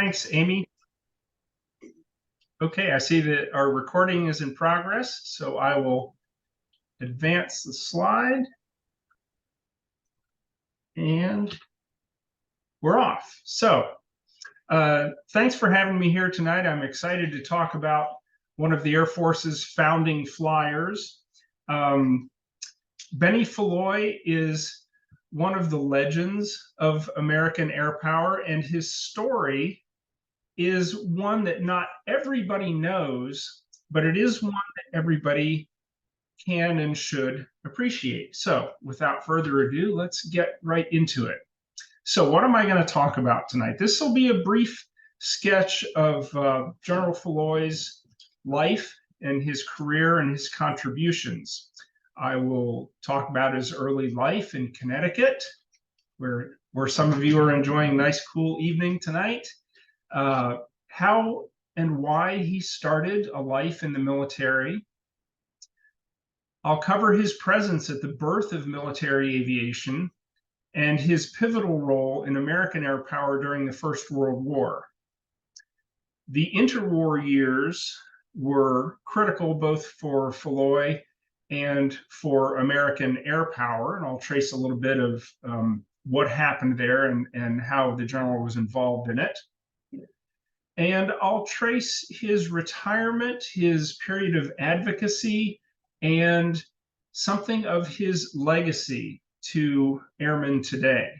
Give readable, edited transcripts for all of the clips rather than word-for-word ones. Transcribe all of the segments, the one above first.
Thanks, Amy. Okay, I see that our recording is in progress, so I will advance the slide and we're off. So thanks for having me here tonight. I'm excited to talk about one of the Air Force's founding flyers. Benny Foulois is one of the legends of American air power, and his story is one that not everybody knows, but it is one that everybody can and should appreciate. So without further ado, let's get right into it. So what am I going to talk about tonight? This will be a brief sketch of General Foulois' life and his career and his contributions. I will talk about his early life in Connecticut, where some of you are enjoying a nice, cool evening tonight. How and why he started a life in the military. I'll cover his presence at the birth of military aviation and his pivotal role in American air power during the First World War. The interwar years were critical both for Foulois and for American air power, and I'll trace a little bit of what happened there and how the general was involved in it. And I'll trace his retirement, his period of advocacy, and something of his legacy to airmen today.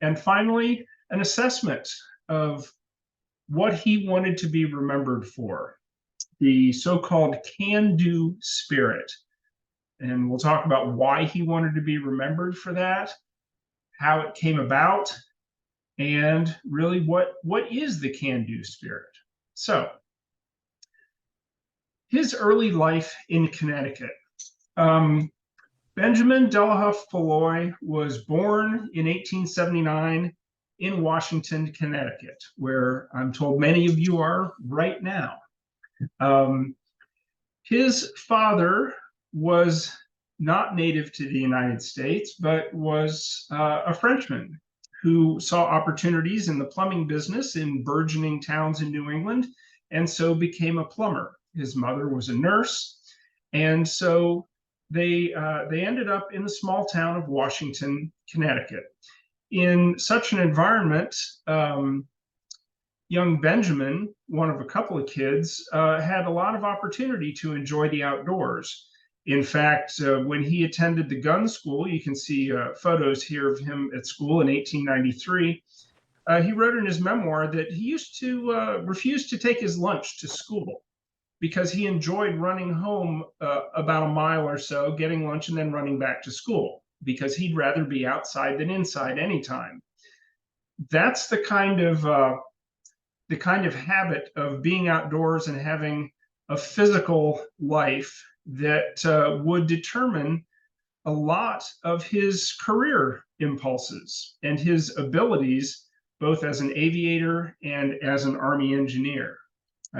And finally, an assessment of what he wanted to be remembered for, the so-called can-do spirit. And we'll talk about why he wanted to be remembered for that, how it came about, and really what is the can-do spirit. So his early life in Connecticut. Benjamin Delahauf Foulois was born in 1879 in Washington, Connecticut, where I'm told many of you are right now. His father was not native to the United States, but was a Frenchman who saw opportunities in the plumbing business in burgeoning towns in New England, and so became a plumber. His mother was a nurse, and so they ended up in the small town of Washington, Connecticut. In such an environment, young Benjamin, one of a couple of kids, had a lot of opportunity to enjoy the outdoors. In fact, when he attended the gun school, you can see photos here of him at school in 1893, he wrote in his memoir that he used to refuse to take his lunch to school because he enjoyed running home about a mile or so, getting lunch, and then running back to school, because he'd rather be outside than inside anytime. That's the kind of habit of being outdoors and having a physical life that would determine a lot of his career impulses and his abilities, both as an aviator and as an Army engineer.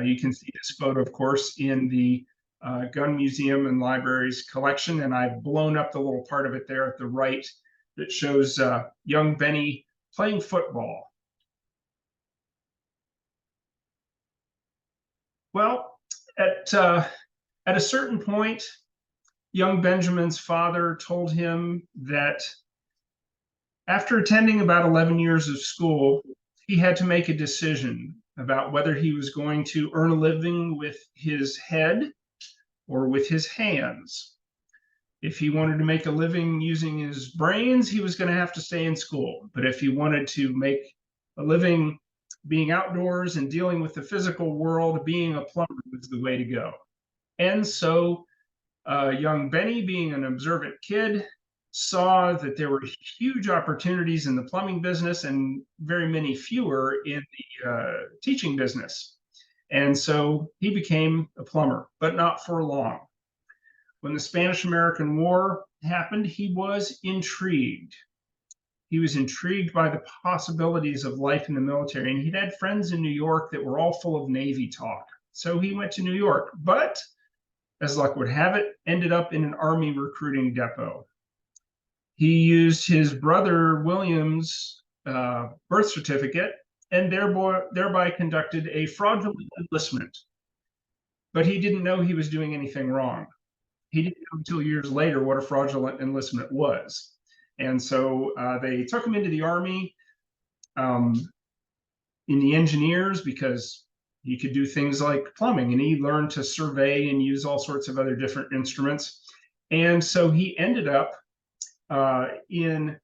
You can see this photo, of course, in the Gun Museum and Library's collection, and I've blown up the little part of it there at the right that shows young Benny playing football. Well, at a certain point, young Benjamin's father told him that after attending about 11 years of school, he had to make a decision about whether he was going to earn a living with his head or with his hands. If he wanted to make a living using his brains, he was going to have to stay in school. But if he wanted to make a living being outdoors and dealing with the physical world, being a plumber was the way to go. And so young Benny, being an observant kid, saw that there were huge opportunities in the plumbing business and very many fewer in the teaching business. And so he became a plumber, but not for long. When the Spanish-American War happened, he was intrigued. He was intrigued by the possibilities of life in the military, and he'd had friends in New York that were all full of Navy talk. So he went to New York, but as luck would have it, ended up in an Army recruiting depot. He used his brother William's birth certificate and thereby conducted a fraudulent enlistment. But he didn't know he was doing anything wrong. He didn't know until years later what a fraudulent enlistment was. And so they took him into the Army in the engineers because he could do things like plumbing, and he learned to survey and use all sorts of other different instruments. And so he ended up in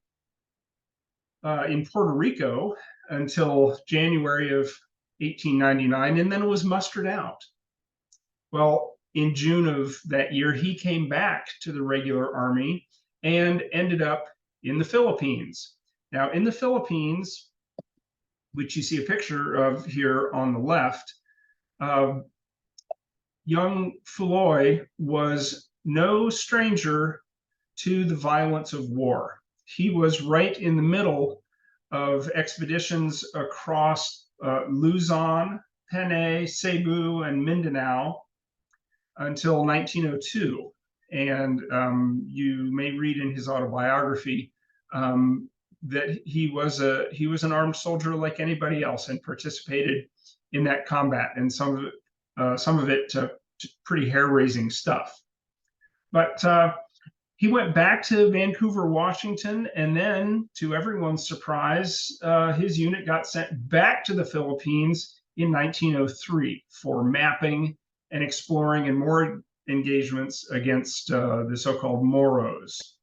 Puerto Rico until January of 1899, and then was mustered out. Well, in June of that year, he came back to the regular army and ended up in the Philippines. Now, in the Philippines, which you see a picture of here on the left, young Foulois was no stranger to the violence of war. He was right in the middle of expeditions across Luzon, Panay, Cebu, and Mindanao until 1902. And you may read in his autobiography that he was an armed soldier like anybody else and participated in that combat, and some of it to pretty hair-raising stuff. But he went back to Vancouver, Washington, and then, to everyone's surprise, his unit got sent back to the Philippines in 1903 for mapping and exploring and more engagements against the so-called Moros.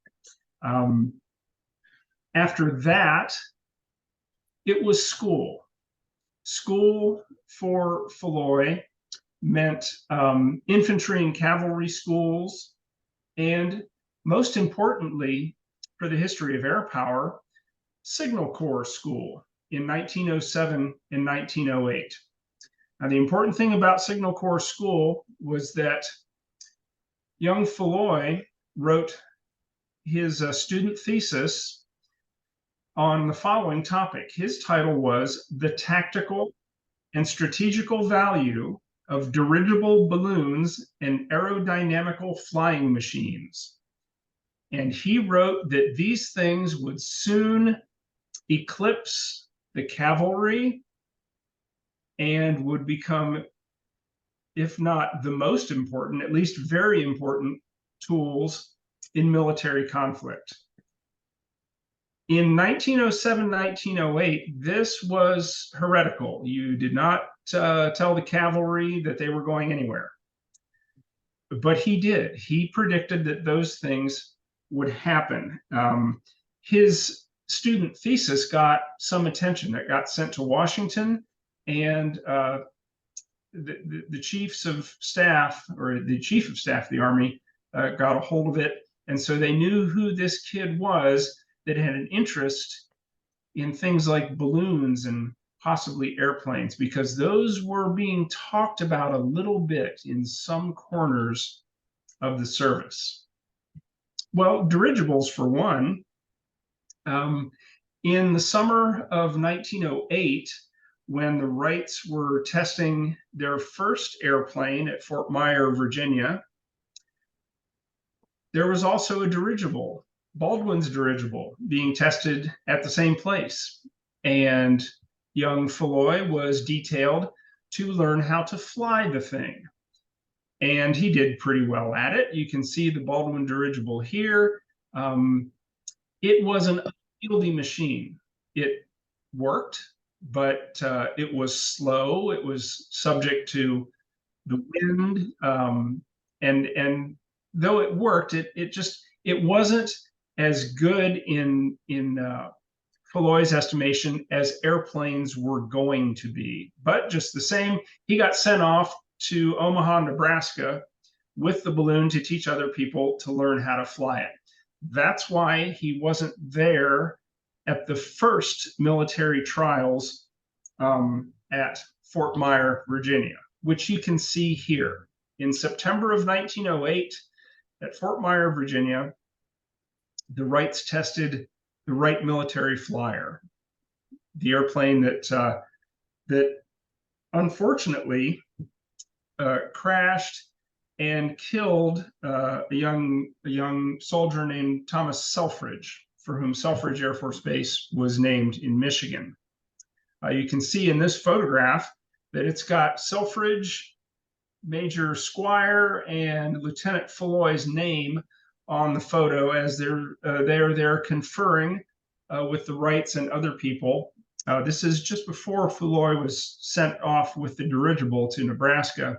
After that, it was school. School for Foulois meant infantry and cavalry schools, and most importantly, for the history of air power, Signal Corps School in 1907 and 1908. Now, the important thing about Signal Corps School was that young Foulois wrote his student thesis on the following topic. His title was "The Tactical and Strategical Value of Dirigible Balloons and Aerodynamical Flying Machines." And he wrote that these things would soon eclipse the cavalry and would become, if not the most important, at least very important tools in military conflict. In 1907, 1908, this was heretical. You did not tell the cavalry that they were going anywhere. But he did. He predicted that those things would happen. His student thesis got some attention. It got sent to Washington, and the chiefs of staff, or the chief of staff of the Army, got a hold of it. And so they knew who this kid was that had an interest in things like balloons and possibly airplanes, because those were being talked about a little bit in some corners of the service. Well, dirigibles, for one. In the summer of 1908, when the Wrights were testing their first airplane at Fort Myer, Virginia, there was also a dirigible, Baldwin's dirigible, being tested at the same place. And young Foulois was detailed to learn how to fly the thing. And he did pretty well at it. You can see the Baldwin dirigible here. It was an unwieldy machine. It worked, but it was slow. It was subject to the wind, and though it worked, it wasn't as good in Foulois' estimation as airplanes were going to be. But just the same, he got sent off to Omaha, Nebraska with the balloon to teach other people to learn how to fly it. That's why he wasn't there at the first military trials at Fort Myer, Virginia, which you can see here. In September of 1908, at Fort Myer, Virginia, the Wrights tested the Wright military flyer, the airplane that unfortunately crashed and killed a young soldier named Thomas Selfridge, for whom Selfridge Air Force Base was named in Michigan. You can see in this photograph that it's got Selfridge, Major Squire, and Lieutenant Foulois' name on the photo as they're there conferring with the Wrights and other people. This is just before Foulois was sent off with the dirigible to Nebraska.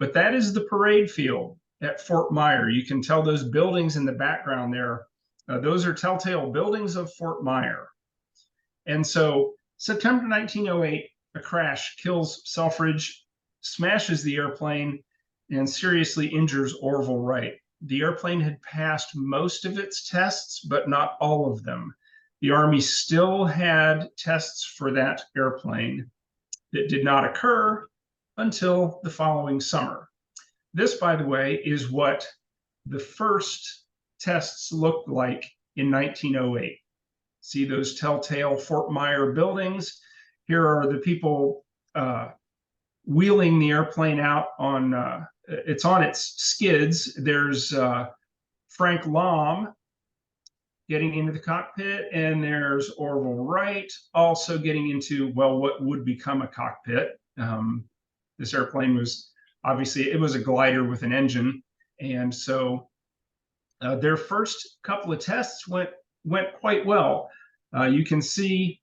But that is the parade field at Fort Myer. You can tell those buildings in the background there. Those are telltale buildings of Fort Myer. And so September 1908, a crash kills Selfridge, smashes the airplane, and seriously injures Orville Wright. The airplane had passed most of its tests, but not all of them. The Army still had tests for that airplane that did not occur until the following summer. This, by the way, is what the first tests looked like in 1908. See those telltale Fort Myer buildings? Here are the people wheeling the airplane out on, it's on its skids. There's Frank Lahm getting into the cockpit, and there's Orville Wright also getting into, well, what would become a cockpit. This airplane was, obviously, it was a glider with an engine. And so their first couple of tests went quite well. You can see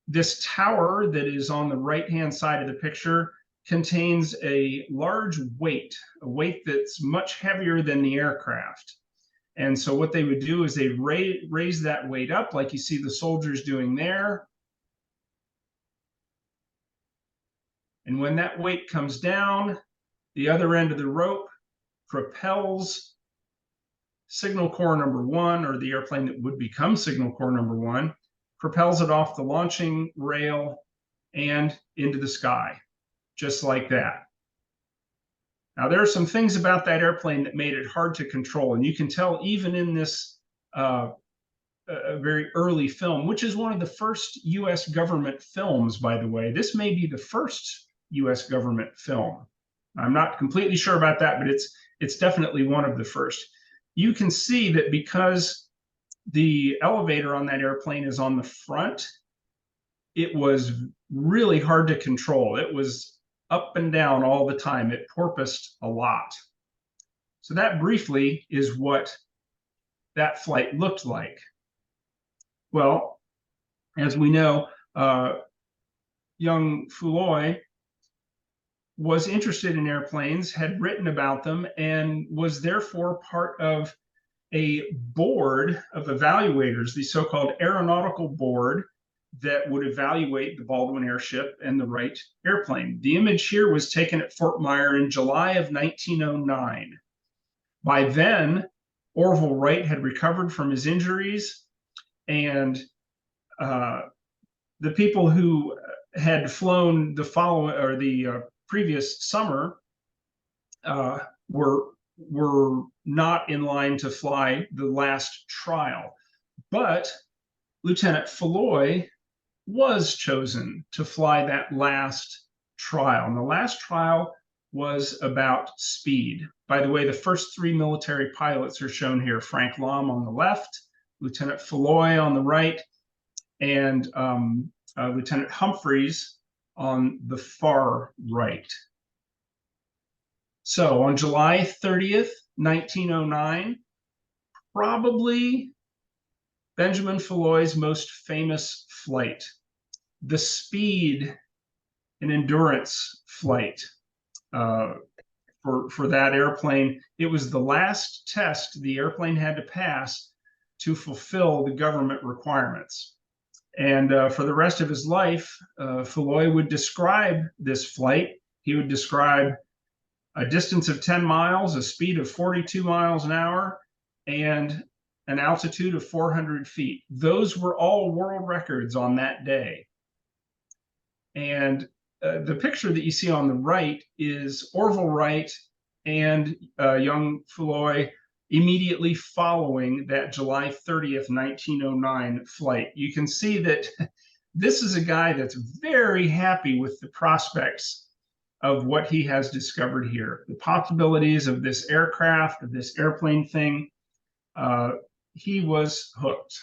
this tower that is on the right-hand side of the picture contains a large weight, a weight that's much heavier than the aircraft. And so what they would do is they'd raise that weight up like you see the soldiers doing there. And when that weight comes down, the other end of the rope propels Signal Corps number 1, or the airplane that would become Signal Corps number 1, propels it off the launching rail and into the sky, just like that. Now, there are some things about that airplane that made it hard to control, and you can tell even in this very early film, which is one of the first U.S. government films, by the way. This may be the first U.S. government film. I'm not completely sure about that, but it's definitely one of the first. You can see that because the elevator on that airplane is on the front, it was really hard to control. It was up and down all the time. It porpoised a lot. So that briefly is what that flight looked like. Well, as we know, young Foulois was interested in airplanes, had written about them, and was therefore part of a board of evaluators, the so-called aeronautical board that would evaluate the Baldwin airship and the Wright airplane. The image here was taken at Fort Myer in July of 1909. By then, Orville Wright had recovered from his injuries, and the people who had flown the previous summer were not in line to fly the last trial. But Lieutenant Foulois was chosen to fly that last trial. And the last trial was about speed. By the way, the first 3 military pilots are shown here: Frank Lahm on the left, Lieutenant Foulois on the right, and Lieutenant Humphreys on the far right. So on July 30th, 1909, probably Benjamin Foulois' most famous flight, the speed and endurance flight for that airplane. It was the last test the airplane had to pass to fulfill the government requirements. And for the rest of his life, Foulois would describe this flight. He would describe a distance of 10 miles, a speed of 42 miles an hour, and an altitude of 400 feet. Those were all world records on that day. And the picture that you see on the right is Orville Wright and young Foulois immediately following that July 30th, 1909 flight. You can see that this is a guy that's very happy with the prospects of what he has discovered here, the possibilities of this aircraft, of this airplane thing. He was hooked.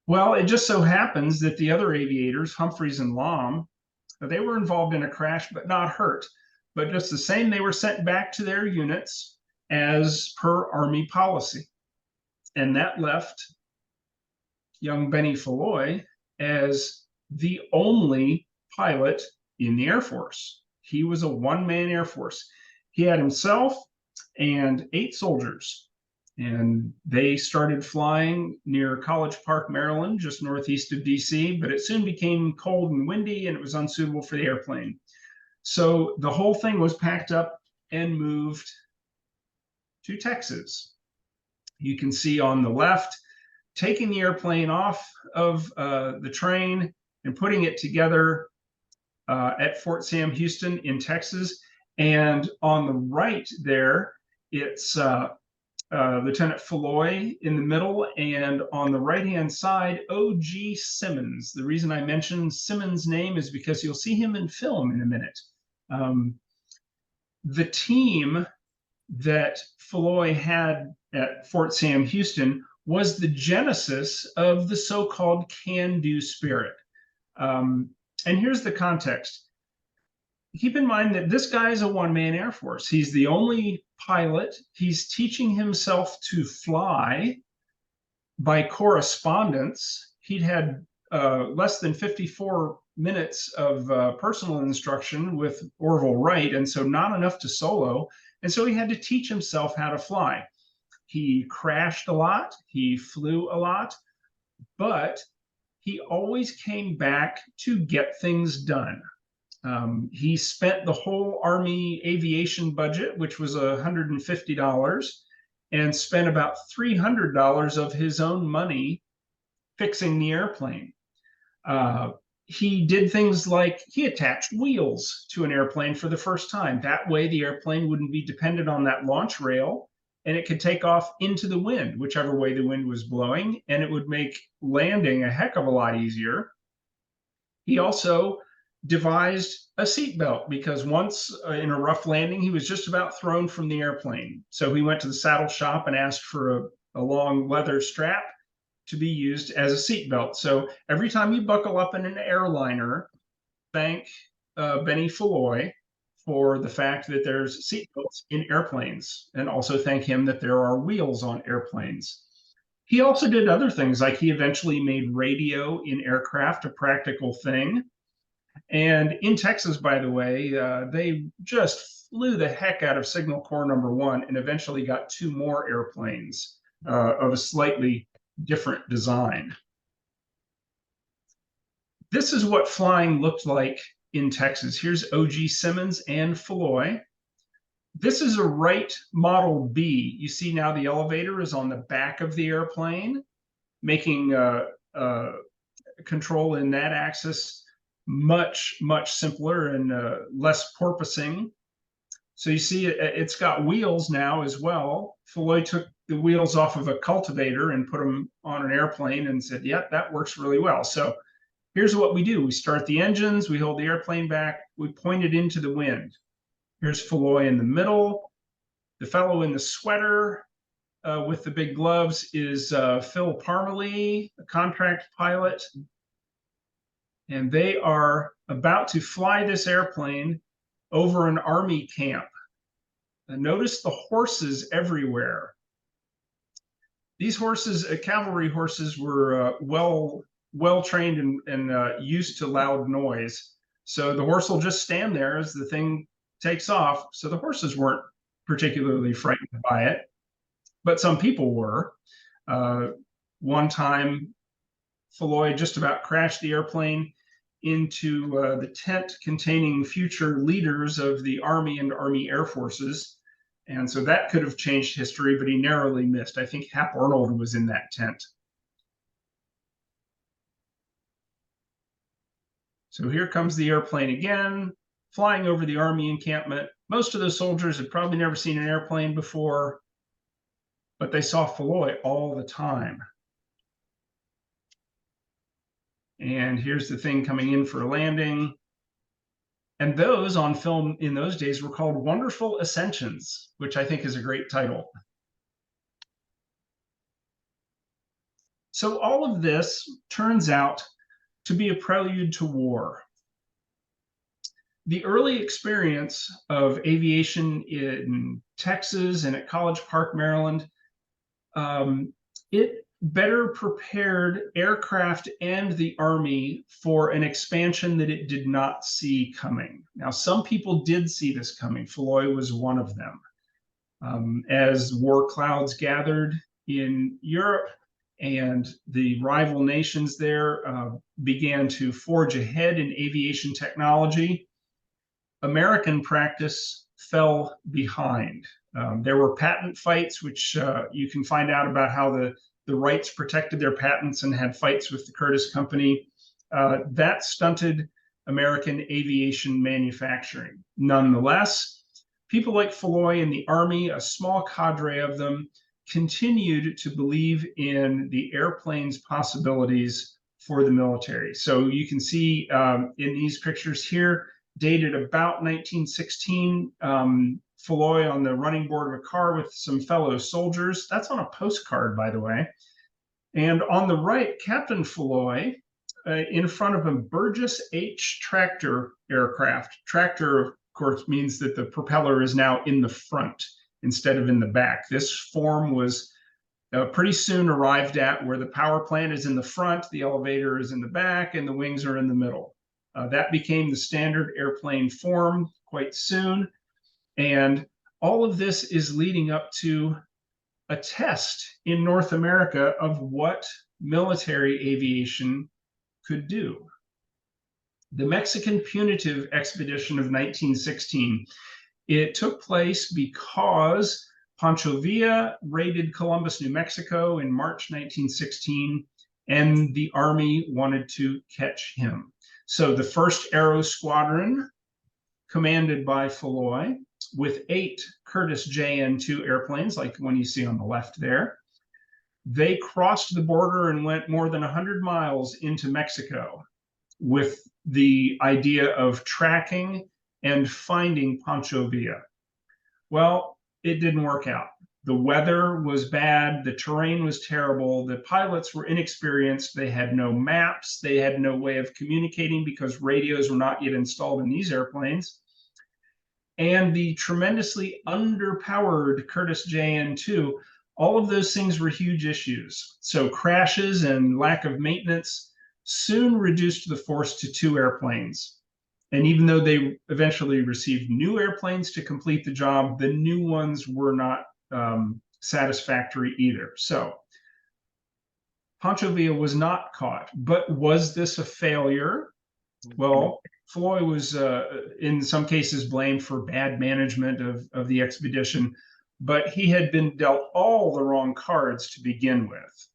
Well, it just so happens that the other aviators, Humphreys and Lom, they were involved in a crash, but not hurt. But just the same, they were sent back to their units as per Army policy. And that left young Benny Foulois as the only pilot in the Air Force. He was a one-man Air Force. He had himself and 8 soldiers, and they started flying near College Park, Maryland, just northeast of DC, but it soon became cold and windy and it was unsuitable for the airplane. So the whole thing was packed up and moved to Texas. You can see on the left, taking the airplane off of the train and putting it together at Fort Sam Houston in Texas. And on the right there, it's Lieutenant Foulois in the middle, and on the right-hand side, O.G. Simmons. The reason I mention Simmons' name is because you'll see him in film in a minute. The team that Foulois had at Fort Sam Houston was the genesis of the so-called can-do spirit. And here's the context. Keep in mind that this guy is a one-man Air Force. He's the only pilot. He's teaching himself to fly by correspondence. He'd had less than 54 minutes of personal instruction with Orville Wright, and so not enough to solo. And so he had to teach himself how to fly. He crashed a lot, he flew a lot, but he always came back to get things done. He spent the whole Army aviation budget, which was $150, and spent about $300 of his own money fixing the airplane. He did things like he attached wheels to an airplane for the first time. That way the airplane wouldn't be dependent on that launch rail, and it could take off into the wind, whichever way the wind was blowing, and it would make landing a heck of a lot easier. He also devised a seatbelt because once in a rough landing, he was just about thrown from the airplane. So he went to the saddle shop and asked for a long leather strap to be used as a seatbelt. So every time you buckle up in an airliner, thank Benny Foulois for the fact that there's seatbelts in airplanes, and also thank him that there are wheels on airplanes. He also did other things, like he eventually made radio in aircraft a practical thing. And in Texas, by the way, they just flew the heck out of Signal Corps #1 and eventually got 2 more airplanes of a slightly different design. This is what flying looked like in Texas. Here's O.G. Simmons and Foulois. This is a Wright Model B. You see now the elevator is on the back of the airplane, making control in that axis much, much simpler and less porpoising. So you see it's got wheels now as well. Foulois took the wheels off of a cultivator and put them on an airplane and said, yep, that works really well. So here's what we do. We start the engines, we hold the airplane back, we point it into the wind. Here's Foulois in the middle. The fellow in the sweater with the big gloves is Phil Parmalee, a contract pilot. And they are about to fly this airplane over an Army camp. And notice the horses everywhere. These horses, cavalry horses, were well trained and used to loud noise. So the horse will just stand there as the thing takes off. So the horses weren't particularly frightened by it, but some people were. One time, Foulois just about crashed the airplane into the tent containing future leaders of the Army and Army Air Forces. And so that could have changed history, but he narrowly missed. I think Hap Arnold was in that tent. So here comes the airplane again, flying over the Army encampment. Most of the soldiers had probably never seen an airplane before, but they saw Foulois all the time. And here's the thing coming in for a landing. And those on film in those days were called Wonderful Ascensions, which I think is a great title. So all of this turns out to be a prelude to war. The early experience of aviation in Texas and at College Park, Maryland, it better prepared aircraft and the Army for an expansion that it did not see coming. Now, some people did see this coming. Foulois was one of them. As war clouds gathered in Europe and the rival nations there began to forge ahead in aviation technology, American practice fell behind. There were patent fights, which you can find out about how the Wrights protected their patents and had fights with the Curtiss Company. That stunted American aviation manufacturing. Nonetheless, people like Foulois in the Army, a small cadre of them, continued to believe in the airplane's possibilities for the military. So you can see in these pictures here, dated about 1916, Foulois on the running board of a car with some fellow soldiers. That's on a postcard, by the way. And on the right, Captain Foulois in front of a Burgess H tractor aircraft. Tractor, of course, means that the propeller is now in the front instead of in the back. This form was pretty soon arrived at where the power plant is in the front, the elevator is in the back, and the wings are in the middle. That became the standard airplane form quite soon. And all of this is leading up to a test in North America of what military aviation could do. The Mexican punitive expedition of 1916, it took place because Pancho Villa raided Columbus, New Mexico in March 1916, and the Army wanted to catch him. So the 1st Aero Squadron, commanded by Foulois, with 8 Curtiss JN2 airplanes, like the one you see on the left there, they crossed the border and went more than 100 miles into Mexico with the idea of tracking and finding Pancho Villa. Well, it didn't work out. The weather was bad, the terrain was terrible, the pilots were inexperienced, they had no maps, they had no way of communicating because radios were not yet installed in these airplanes. And the tremendously underpowered Curtiss JN2, all of those things were huge issues. So crashes and lack of maintenance soon reduced the force to 2 airplanes. And even though they eventually received new airplanes to complete the job, the new ones were not satisfactory either. So Pancho Villa was not caught, but was this a failure? Well, Foulois was in some cases blamed for bad management of the expedition, but he had been dealt all the wrong cards to begin with.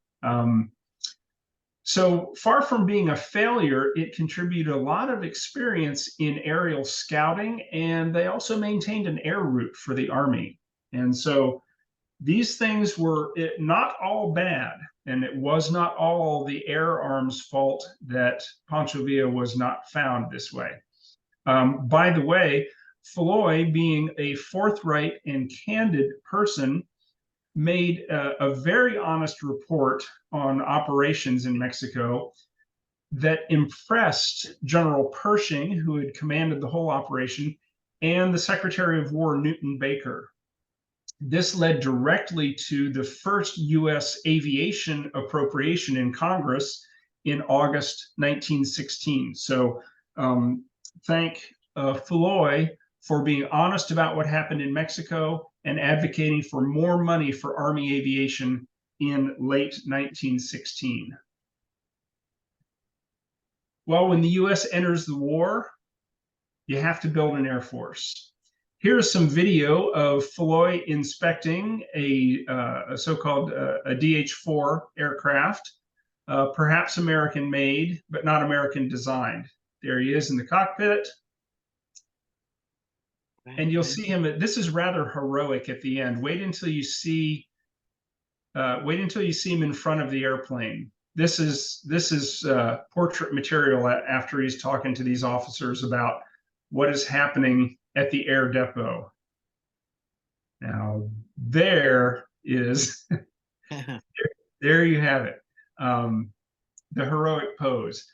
So far from being a failure, it contributed a lot of experience in aerial scouting, and they also maintained an air route for the Army. And so these things were not all bad, and it was not all the air arm's fault that Pancho Villa was not found this way. By the way, Foulois, being a forthright and candid person, made a very honest report on operations in Mexico that impressed General Pershing, who had commanded the whole operation, and the Secretary of War, Newton Baker. This led directly to the first U.S. aviation appropriation in Congress in August 1916. So thank Foulois for being honest about what happened in Mexico and advocating for more money for Army aviation in late 1916. Well, when the U.S. enters the war, you have to build an air force. Here's some video of Foulois inspecting a so-called a DH-4 aircraft, perhaps American made, but not American designed. There he is in the cockpit. And you'll see him, this is rather heroic at the end. Wait until you see him in front of the airplane. This is portrait material after he's talking to these officers about what is happening at the air depot. Now, there is, there you have it. The heroic pose.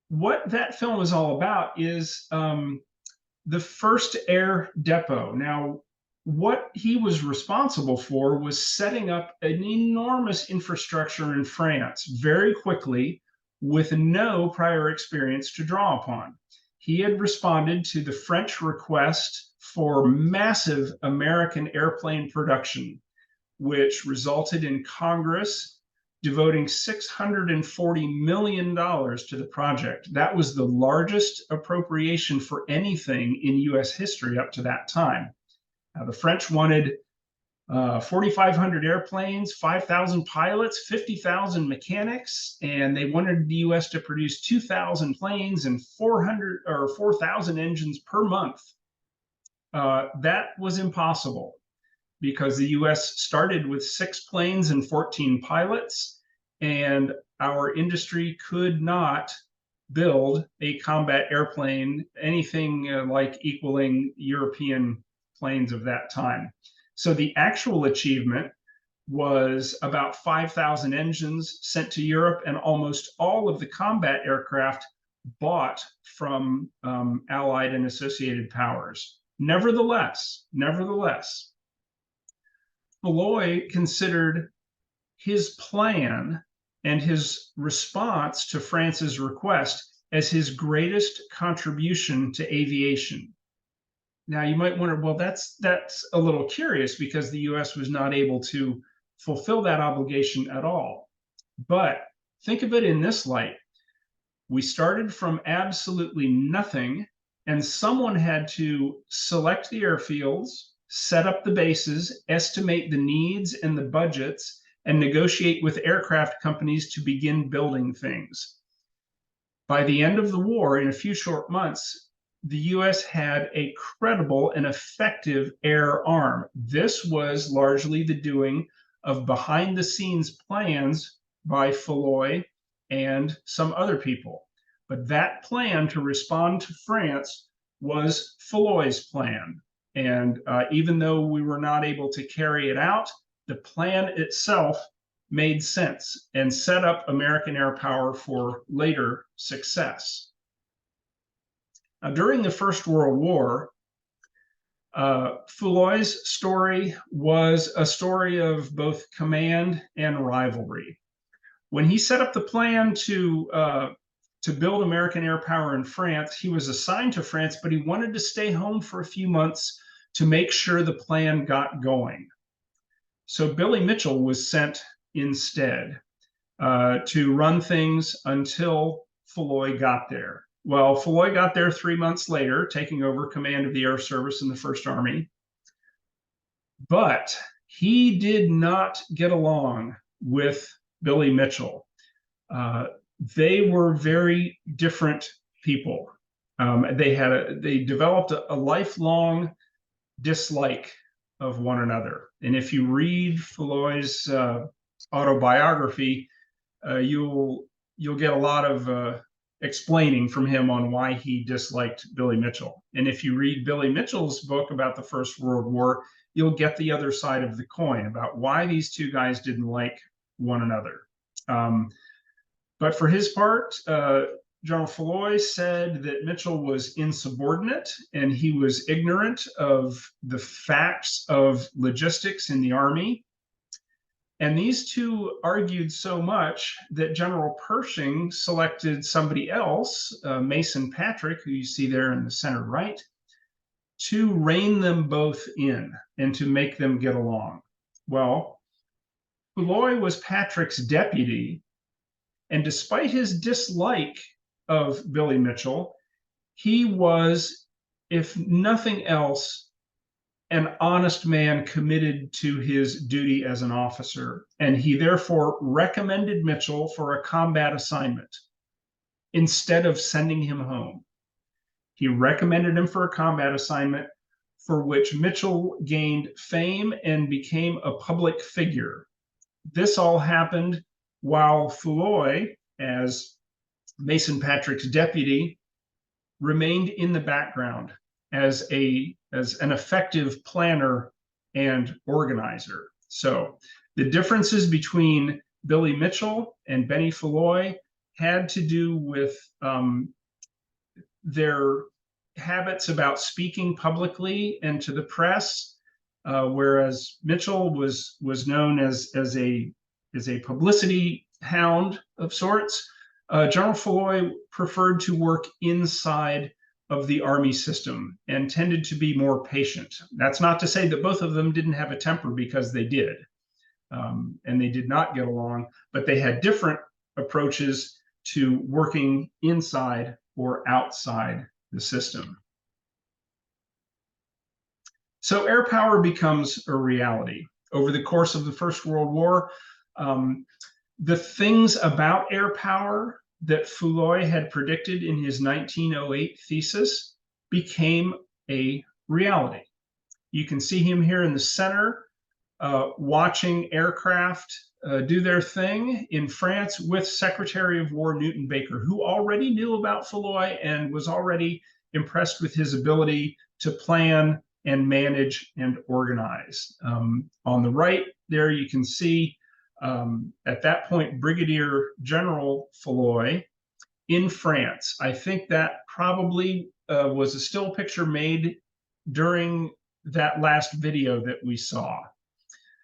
What that film is all about is the first air depot. Now, what he was responsible for was setting up an enormous infrastructure in France very quickly with no prior experience to draw upon. He had responded to the French request for massive American airplane production, which resulted in Congress devoting $640 million to the project. That was the largest appropriation for anything in US history up to that time. Now, the French wanted 4,500 airplanes, 5,000 pilots, 50,000 mechanics, and they wanted the US to produce 2,000 planes and 4,000 engines per month. That was impossible, because the US started with 6 planes and 14 pilots, and our industry could not build a combat airplane, anything like equaling European planes of that time. So the actual achievement was about 5,000 engines sent to Europe, and almost all of the combat aircraft bought from Allied and associated powers. Nevertheless, Foulois considered his plan and his response to France's request as his greatest contribution to aviation. Now, you might wonder, well, that's a little curious, because the US was not able to fulfill that obligation at all. But think of it in this light. We started from absolutely nothing, and someone had to select the airfields, set up the bases, estimate the needs and the budgets, and negotiate with aircraft companies to begin building things. By the end of the war, in a few short months, the US had a credible and effective air arm. This was largely the doing of behind-the-scenes plans by Foulois and some other people. But that plan to respond to France was Foulois' plan. And even though we were not able to carry it out, the plan itself made sense and set up American air power for later success. Now, during the First World War, Foulois' story was a story of both command and rivalry. When he set up the plan to build American air power in France, he was assigned to France, but he wanted to stay home for a few months to make sure the plan got going. So Billy Mitchell was sent instead to run things until Foulois got there. Well, Foulois got there 3 months later, taking over command of the Air Service in the First Army. But he did not get along with Billy Mitchell. They were very different people. They developed a lifelong dislike of one another. And if you read Foulois' autobiography, you'll get a lot of explaining from him on why he disliked Billy Mitchell. And if you read Billy Mitchell's book about the First World War, you'll get the other side of the coin about why these two guys didn't like one another. But for his part, General Foulois said that Mitchell was insubordinate and he was ignorant of the facts of logistics in the Army. And these two argued so much that General Pershing selected somebody else, Mason Patrick, who you see there in the center right, to rein them both in and to make them get along. Well, Foulois was Patrick's deputy, and despite his dislike of Billy Mitchell, he was, if nothing else, an honest man committed to his duty as an officer, and he therefore recommended Mitchell for a combat assignment instead of sending him home. He recommended him for a combat assignment, for which Mitchell gained fame and became a public figure. This all happened while Foulois, as Mason Patrick's deputy, remained in the background as an effective planner and organizer. So The differences between Billy Mitchell and Benny Foulois had to do with their habits about speaking publicly and to the press, whereas Mitchell was known as a publicity hound of sorts. General Foulois preferred to work inside of the Army system and tended to be more patient. That's not to say that both of them didn't have a temper, because they did, and they did not get along, but they had different approaches to working inside or outside the system. So air power becomes a reality. Over the course of the First World War, the things about air power that Foulois had predicted in his 1908 thesis became a reality. You can see him here in the center, watching aircraft do their thing in France with Secretary of War Newton Baker, who already knew about Foulois and was already impressed with his ability to plan and manage and organize. On the right there, you can see at that point Brigadier General Foulois in France. I think that probably was a still picture made during that last video that we saw.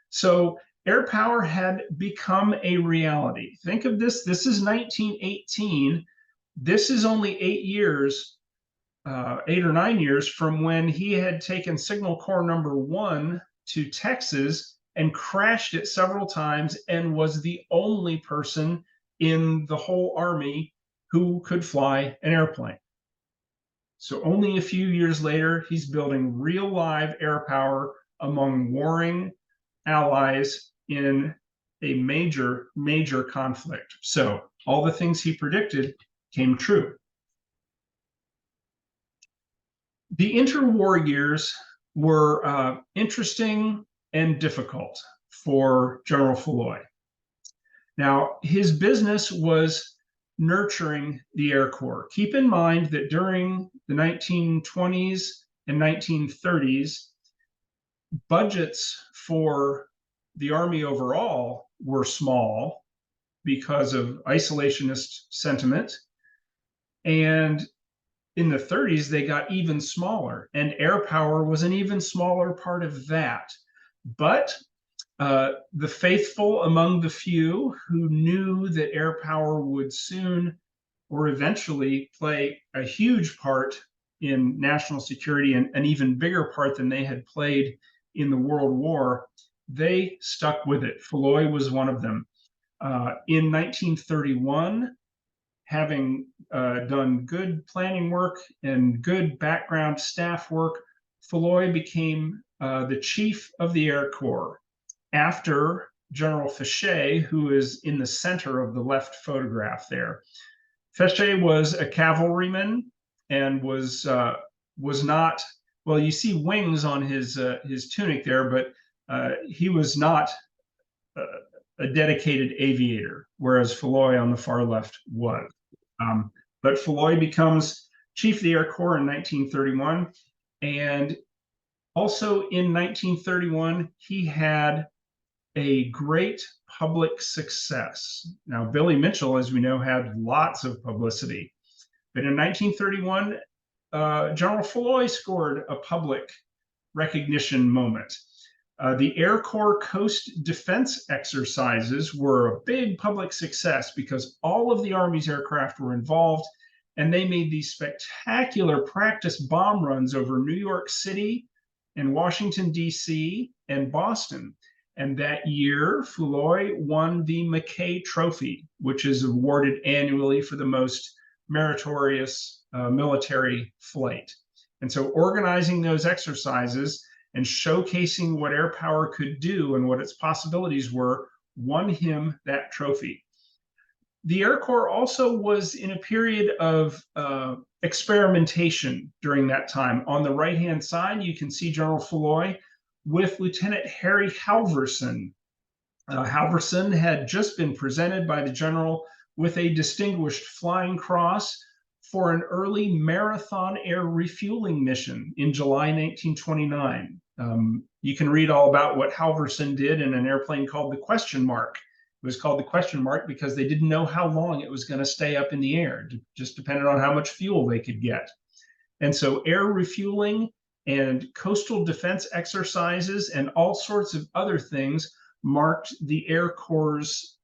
So air power had become a reality. Think of this. This is 1918. This is only 8 years, 8 or 9 years from when he had taken Signal Corps number 1 to Texas and crashed it several times and was the only person in the whole Army who could fly an airplane. So only a few years later, he's building real live air power among warring allies in a major, major conflict. So all the things he predicted came true. The interwar years were interesting and difficult for General Foulois. Now, his business was nurturing the Air Corps. Keep in mind that during the 1920s and 1930s, budgets for the Army overall were small because of isolationist sentiment. And in the 30s, they got even smaller, and air power was an even smaller part of that. But the faithful among the few who knew that air power would soon or eventually play a huge part in national security, and an even bigger part than they had played in the World War, they stuck with it. Foulois was one of them. In 1931, having done good planning work and good background staff work, Foulois became the chief of the Air Corps after General Fichet, who is in the center of the left photograph there. Fichet was a cavalryman and was not, well, you see wings on his tunic there, but he was not a dedicated aviator, whereas Foulois on the far left was. But Foulois becomes chief of the Air Corps in 1931. And also in 1931, he had a great public success. Now, Billy Mitchell, as we know, had lots of publicity. But in 1931, General Foulois scored a public recognition moment. The Air Corps Coast Defense exercises were a big public success because all of the Army's aircraft were involved, and they made these spectacular practice bomb runs over New York City and Washington, D.C. and Boston. And that year, Foulois won the McKay Trophy, which is awarded annually for the most meritorious military flight. And so organizing those exercises and showcasing what air power could do and what its possibilities were won him that trophy. The Air Corps also was in a period of experimentation during that time. On the right-hand side, you can see General Foulois with Lieutenant Harry Halverson. Halverson had just been presented by the general with a Distinguished Flying Cross for an early marathon air refueling mission in July 1929. You can read all about what Halverson did in an airplane called the Question Mark. It was called the Question Mark because they didn't know how long it was going to stay up in the air, just depended on how much fuel they could get. And so air refueling and coastal defense exercises and all sorts of other things marked the Air Corps'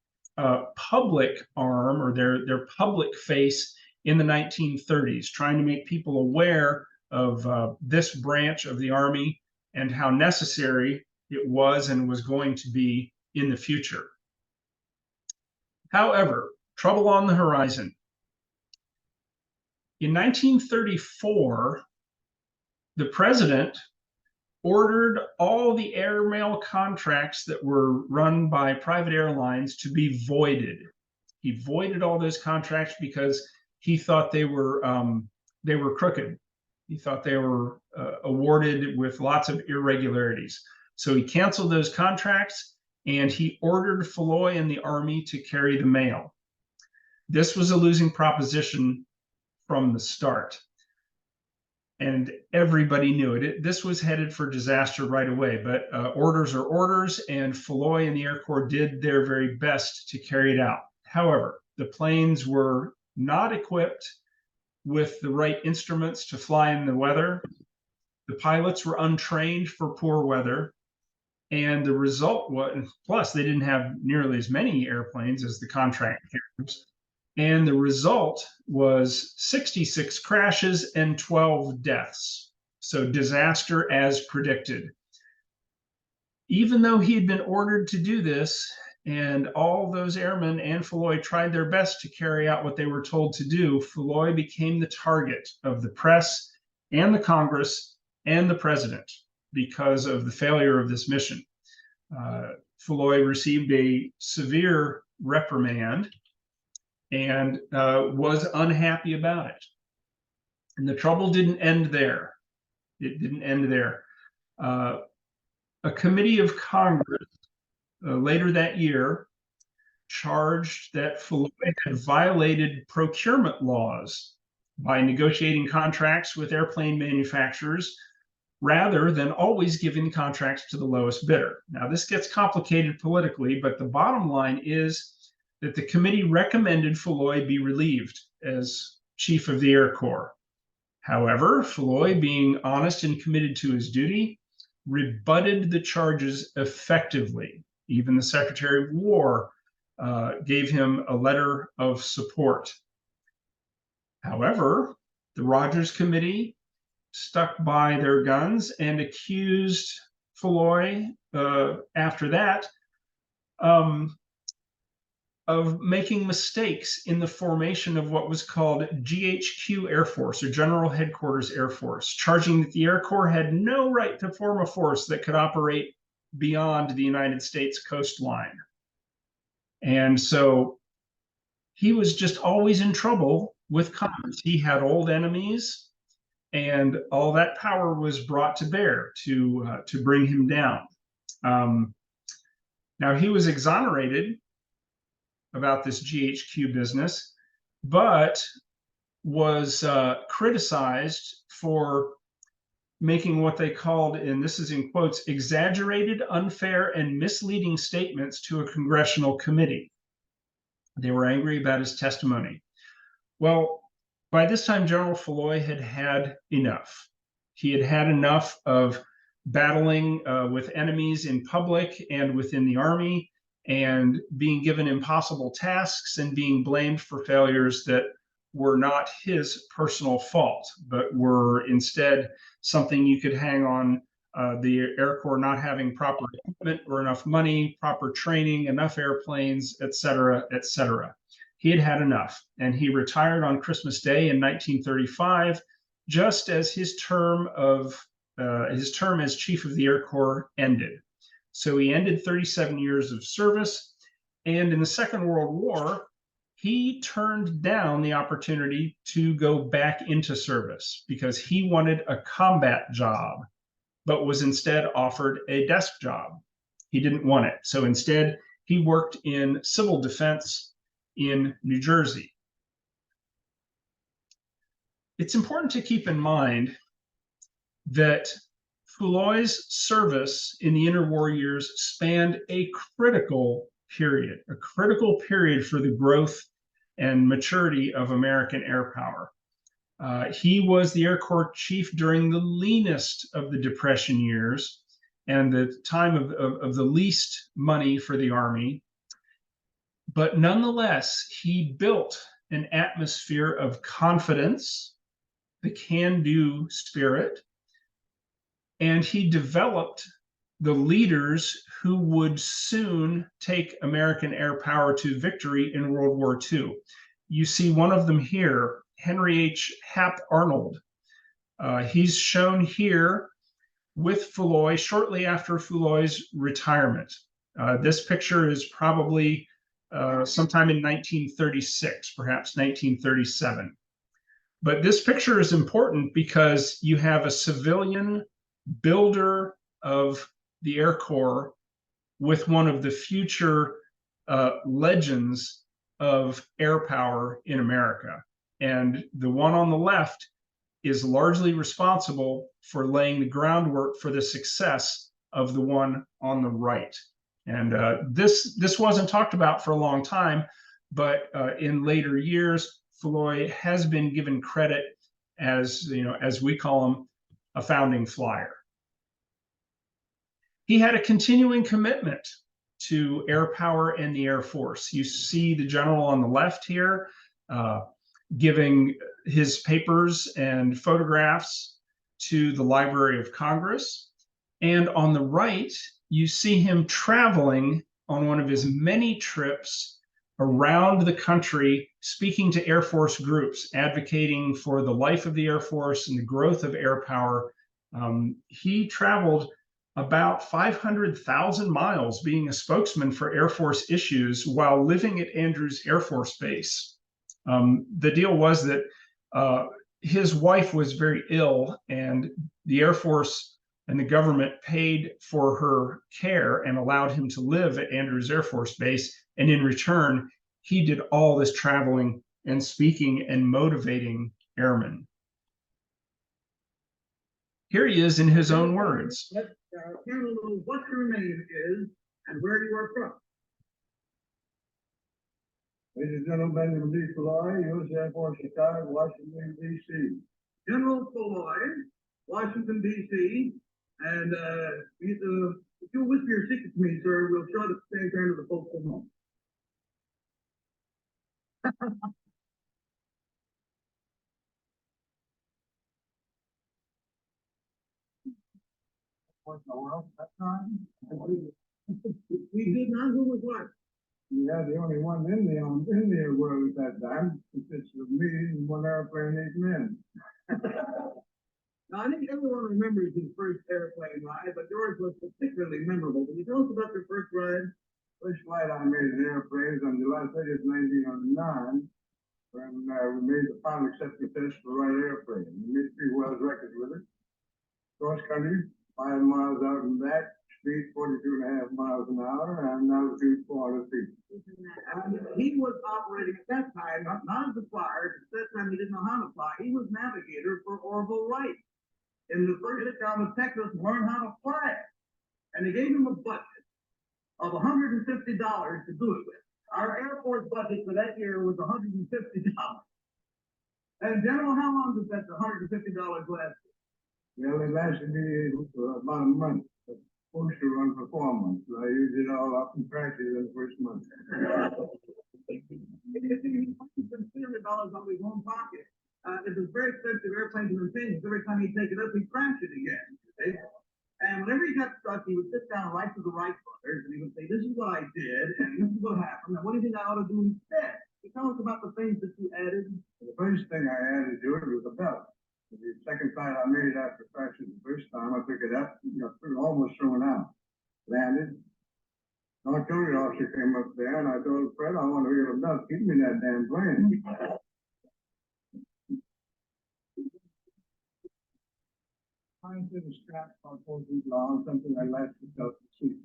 public arm, or their public face, in the 1930s, trying to make people aware of this branch of the Army and how necessary it was and was going to be in the future. However, trouble on the horizon. In 1934, the president ordered all the airmail contracts that were run by private airlines to be voided. He voided all those contracts because he thought they were crooked. He thought they were awarded with lots of irregularities. So he canceled those contracts and he ordered Foulois and the Army to carry the mail. This was a losing proposition from the start. And everybody knew it. This was headed for disaster right away, but orders are orders, and Foulois and the Air Corps did their very best to carry it out. However, the planes were not equipped with the right instruments to fly in the weather. The pilots were untrained for poor weather. And the result was, plus they didn't have nearly as many airplanes as the contract carriers. And the result was 66 crashes and 12 deaths. So disaster as predicted. Even though he had been ordered to do this, and all those airmen and Foulois tried their best to carry out what they were told to do, Foulois became the target of the press and the Congress and the president because of the failure of this mission. Foulois received a severe reprimand and was unhappy about it. And the trouble didn't end there. It didn't end there. A committee of Congress later that year charged that Foulois had violated procurement laws by negotiating contracts with airplane manufacturers rather than always giving the contracts to the lowest bidder. Now, this gets complicated politically, but the bottom line is that the committee recommended Foulois be relieved as chief of the Air Corps. However, Foulois, being honest and committed to his duty, rebutted the charges effectively. Even the Secretary of War gave him a letter of support. However, the Rogers Committee stuck by their guns and accused Foulois after that of making mistakes in the formation of what was called GHQ Air Force, or General Headquarters Air Force, charging that the Air Corps had no right to form a force that could operate beyond the United States coastline. And so he was just always in trouble with Congress. He had old enemies, and all that power was brought to bear to bring him down. Now, he was exonerated about this GHQ business, but was criticized for making what they called, and this is in quotes, exaggerated, unfair, and misleading statements to a congressional committee. They were angry about his testimony. Well, by this time, General Foulois had had enough. He had had enough of battling with enemies in public and within the Army, and being given impossible tasks and being blamed for failures that were not his personal fault, but were instead something you could hang on the Air Corps not having proper equipment or enough money, proper training, enough airplanes, et cetera, et cetera. He had had enough, and he retired on Christmas Day in 1935, just as his term as chief of the Air Corps ended. So he ended 37 years of service, and in the Second World War, he turned down the opportunity to go back into service because he wanted a combat job, but was instead offered a desk job. He didn't want it. So instead, he worked in civil defense in New Jersey. It's important to keep in mind that Foulois' service in the interwar years spanned a critical period for the growth and maturity of American air power. He was the Air Corps chief during the leanest of the Depression years and the time of the least money for the Army. But nonetheless, he built an atmosphere of confidence, the can-do spirit, and he developed the leaders who would soon take American air power to victory in World War II. You see one of them here, Henry H. Hap Arnold. He's shown here with Foulois shortly after Foulois' retirement. This picture is probably sometime in 1936, perhaps 1937. But this picture is important because you have a civilian builder of the Air Corps with one of the future legends of air power in America. And the one on the left is largely responsible for laying the groundwork for the success of the one on the right. And this wasn't talked about for a long time, but in later years, Foulois has been given credit as, as we call him, a founding flyer. He had a continuing commitment to air power and the Air Force. You see the general on the left here giving his papers and photographs to the Library of Congress. And on the right, you see him traveling on one of his many trips around the country, speaking to Air Force groups, advocating for the life of the Air Force and the growth of air power. He traveled about 500,000 miles being a spokesman for Air Force issues while living at Andrews Air Force Base. The deal was that his wife was very ill, and the Air Force and the government paid for her care and allowed him to live at Andrews Air Force Base. And in return, he did all this traveling and speaking and motivating airmen. Here he is in his own words. Let Colonel know what your name is and where you are from. This is General Benjamin Delahauf Foulois, U.S. Air Force, Chicago, Washington, D.C. General Foulois, Washington, D.C. And if you'll whisper your secret to me, sir, we'll try to stay in to the folks at home. What in the world? That time? We did not. Who was what? Yeah, the only one in the world at that time. It's me and one airplane, 8 men. Now, I think everyone remembers his first airplane ride, but yours was particularly memorable. Can you tell us about your first ride? First flight I made in airplanes on July 30th, 1909, when we made the final acceptance test for the right airplane. We made 3 world records with it. Cross country, 5 miles out and back, speed 42.5 miles an hour, and altitude 400 feet. He was operating at that time, not as a flyer, at that time he didn't know how to fly. He was navigator for Orville Wright. In the first hit down to Texas, learn how to fly. And they gave him a budget of $150 to do it with. Our Air Force budget for that year was $150. And General, how long did that $150 last? Well, it lasted me about a month. Supposed to run for 4 months. So I used it all up in practice in the first month. He spent $300 out of his own pocket. It was very expensive airplane to maintain. Every time he'd take it up, he'd crash it again. Okay? And whenever he got stuck, he would sit down and write to the Wright brothers, and he would say, "This is what I did, and this is what happened. And what do you think I ought to do instead?" Tell us about the things that you added. The first thing I added to it was a belt. The second flight I made after crashing the first time, I took it up, almost thrown out. Landed. An artillery officer came up there, and I told Fred, "I want to hear a belt. Give me that damn plane." Mine to the strap about 4 feet long, something I latched myself to seat.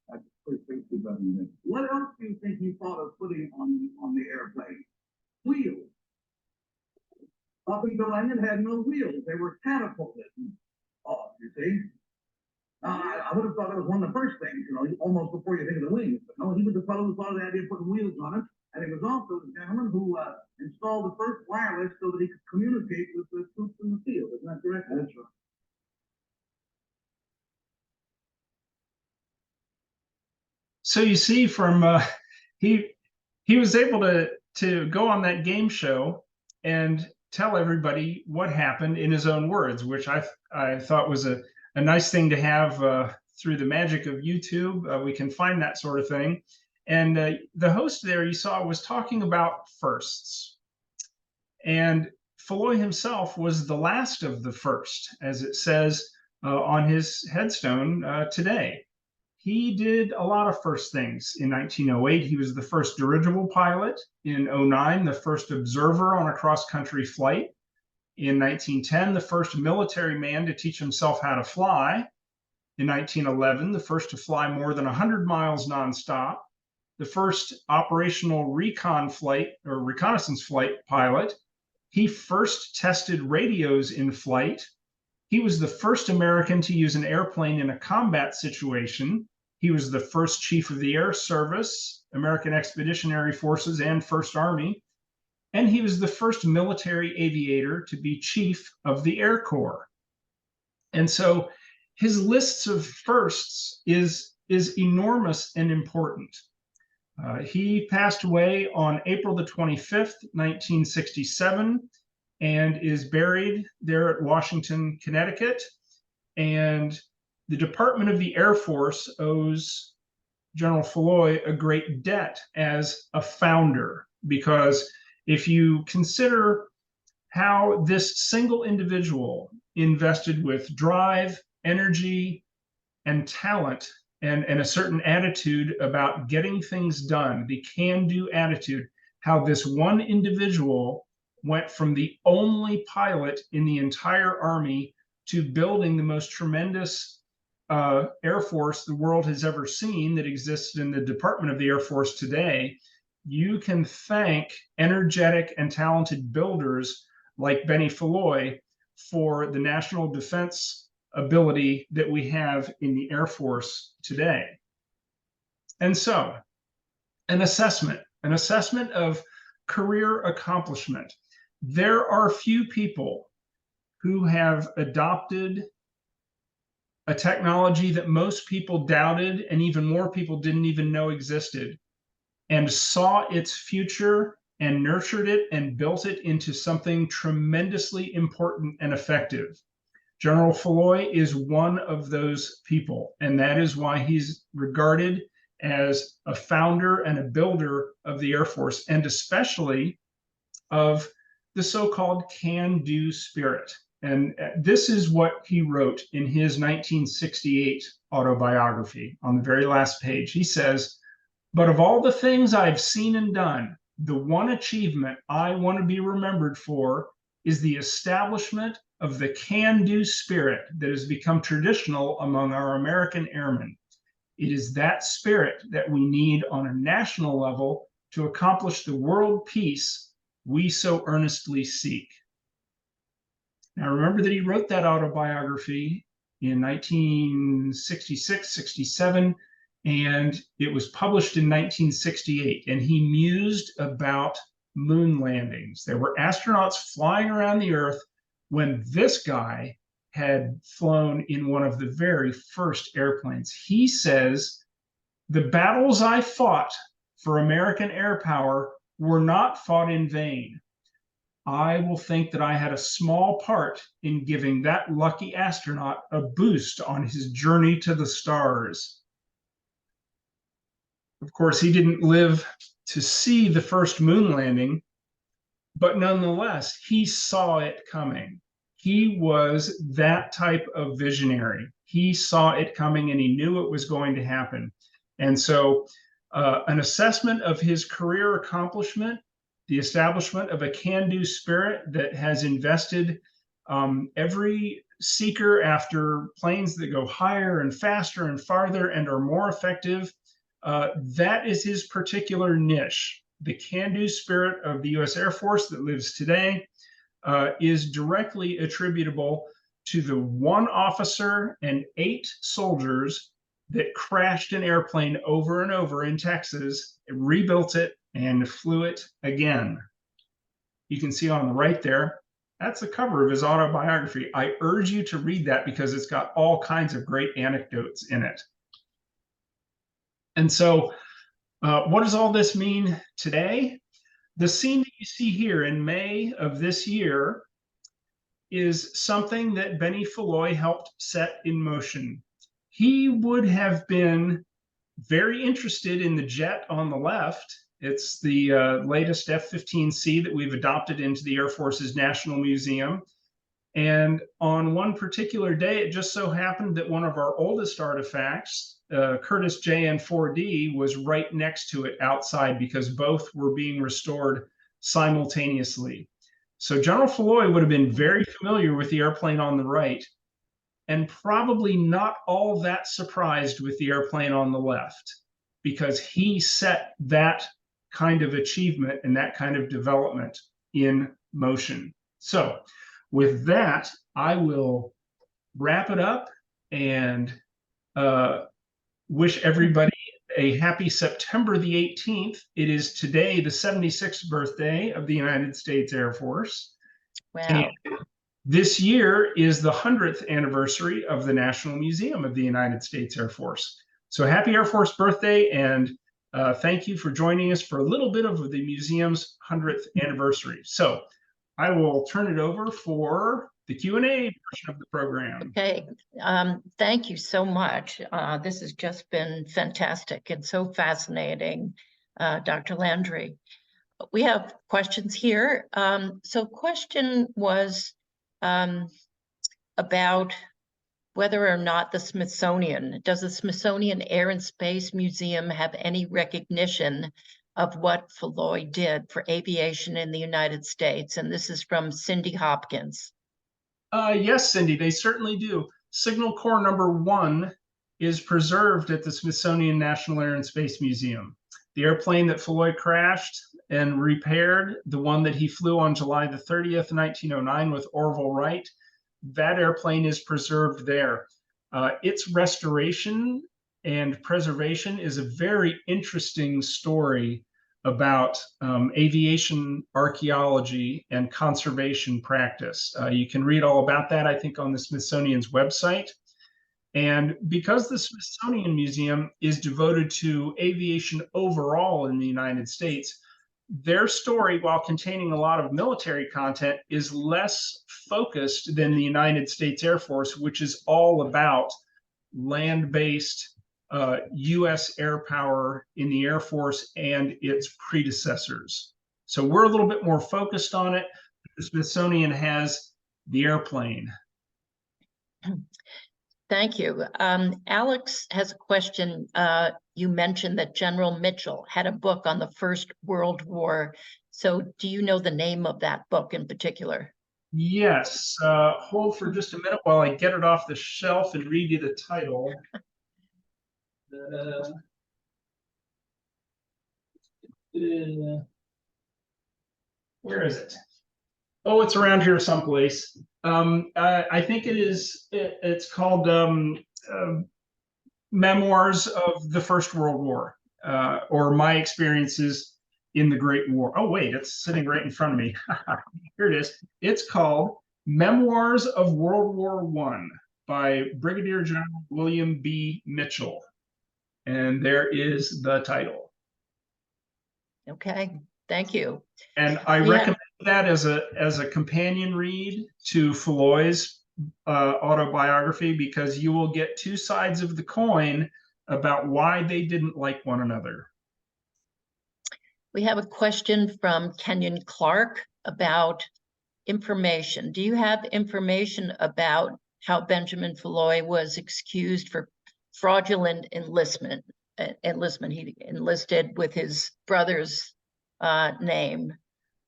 That's the first thing she done. What else do you think you thought of putting on the airplane? Wheels. Up until then, it had no wheels. They were catapulted off, you see. I would have thought that was one of the first things, almost before you think of the wings. But no, he was the fellow who thought of the idea of putting wheels on it. And he was also the gentleman who installed the first wireless so that he could communicate with the troops in the field. Isn't that correct? That's right. So you see, from he was able to go on that game show and tell everybody what happened in his own words, which I thought was a nice thing to have through the magic of YouTube. We can find that sort of thing. And the host there you saw was talking about firsts. And Foulois himself was the last of the first, as it says on his headstone today. He did a lot of first things. In 1908, he was the first dirigible pilot. In 09, the first observer on a cross-country flight. In 1910, the first military man to teach himself how to fly. In 1911, the first to fly more than 100 miles nonstop. The first operational recon flight or reconnaissance flight pilot. He first tested radios in flight. He was the first American to use an airplane in a combat situation. He was the first chief of the Air Service, American Expeditionary Forces, and First Army. And he was the first military aviator to be chief of the Air Corps. And so his lists of firsts is enormous and important. He passed away on April the 25th, 1967, and is buried there at Washington, Connecticut. And the Department of the Air Force owes General Foulois a great debt as a founder, because if you consider how this single individual invested with drive, energy, and talent, and a certain attitude about getting things done, the can-do attitude, how this one individual went from the only pilot in the entire Army to building the most tremendous Air Force the world has ever seen that exists in the Department of the Air Force today. You can thank energetic and talented builders like Benny Foulois for the national defense ability that we have in the Air Force today. And so, an assessment of career accomplishment. There are few people who have adopted a technology that most people doubted and even more people didn't even know existed, and saw its future and nurtured it and built it into something tremendously important and effective. General Foulois is one of those people, and that is why he's regarded as a founder and a builder of the Air Force, and especially of the so-called can-do spirit. And this is what he wrote in his 1968 autobiography on the very last page. He says, "But of all the things I've seen and done, the one achievement I want to be remembered for is the establishment of the can-do spirit that has become traditional among our American airmen. It is that spirit that we need on a national level to accomplish the world peace we so earnestly seek." Now, remember that he wrote that autobiography in 1966, 67, and it was published in 1968. And he mused about moon landings. There were astronauts flying around the Earth when this guy had flown in one of the very first airplanes. He says, "The battles I fought for American air power were not fought in vain. I will think that I had a small part in giving that lucky astronaut a boost on his journey to the stars." Of course, he didn't live to see the first moon landing, but nonetheless, he saw it coming. He was that type of visionary. He saw it coming and he knew it was going to happen. And so an assessment of his career accomplishment, the establishment of a can-do spirit that has invested every seeker after planes that go higher and faster and farther and are more effective. That is his particular niche. The can-do spirit of the U.S. Air Force that lives today is directly attributable to the one officer and 8 soldiers that crashed an airplane over and over in Texas, rebuilt it, and flew it again. You can see on the right there, that's the cover of his autobiography. I urge you to read that because it's got all kinds of great anecdotes in it. And so, what does all this mean today? The scene that you see here in May of this year is something that Benny Foulois helped set in motion. He would have been very interested in the jet on the left. It's the latest F-15C that we've adopted into the Air Force's National Museum. And on one particular day, it just so happened that one of our oldest artifacts, Curtiss JN-4D, was right next to it outside because both were being restored simultaneously. So General Foulois would have been very familiar with the airplane on the right and probably not all that surprised with the airplane on the left because he set that kind of achievement and that kind of development in motion. So with that, I will wrap it up and wish everybody a happy September the 18th. It is today the 76th birthday of the United States Air Force. Wow. And this year is the 100th anniversary of the National Museum of the United States Air Force. So happy Air Force birthday, and thank you for joining us for a little bit of the museum's 100th anniversary. So I will turn it over for the Q&A portion of the program. Okay, thank you so much. This has just been fantastic and so fascinating, Dr. Landry. We have questions here. So question was about whether or not does the Smithsonian Air and Space Museum have any recognition of what Foulois did for aviation in the United States? And this is from Cindy Hopkins. Yes, Cindy, they certainly do. Signal Corps number 1 is preserved at the Smithsonian National Air and Space Museum. The airplane that Foulois crashed and repaired, the one that he flew on July the 30th, 1909 with Orville Wright, that airplane is preserved there. Its restoration and preservation is a very interesting story about aviation archaeology and conservation practice. You can read all about that, I think, on the Smithsonian's website. And because the Smithsonian Museum is devoted to aviation overall in the United States, their story, while containing a lot of military content, is less focused than the United States Air Force, which is all about land-based U.S. air power in the Air Force and its predecessors. So we're a little bit more focused on it. The Smithsonian has the airplane. Thank you. Alex has a question. You mentioned that General Mitchell had a book on the First World War. So do you know the name of that book in particular? Yes. Hold for just a minute while I get it off the shelf and read you the title. Where is it? Oh, it's around here someplace. I think it's called Memoirs of the First World War, or My Experiences in the Great War. Oh, wait, it's sitting right in front of me. Here it is. It's called Memoirs of World War I by Brigadier General William B. Mitchell. And there is the title. Okay, thank you. And I recommend that as a companion read to Foulois' autobiography, because you will get two sides of the coin about why they didn't like one another. We have a question from Kenyon Clark about information. Do you have information about how Benjamin Foulois was excused for fraudulent enlistment? He enlisted with his brother's name.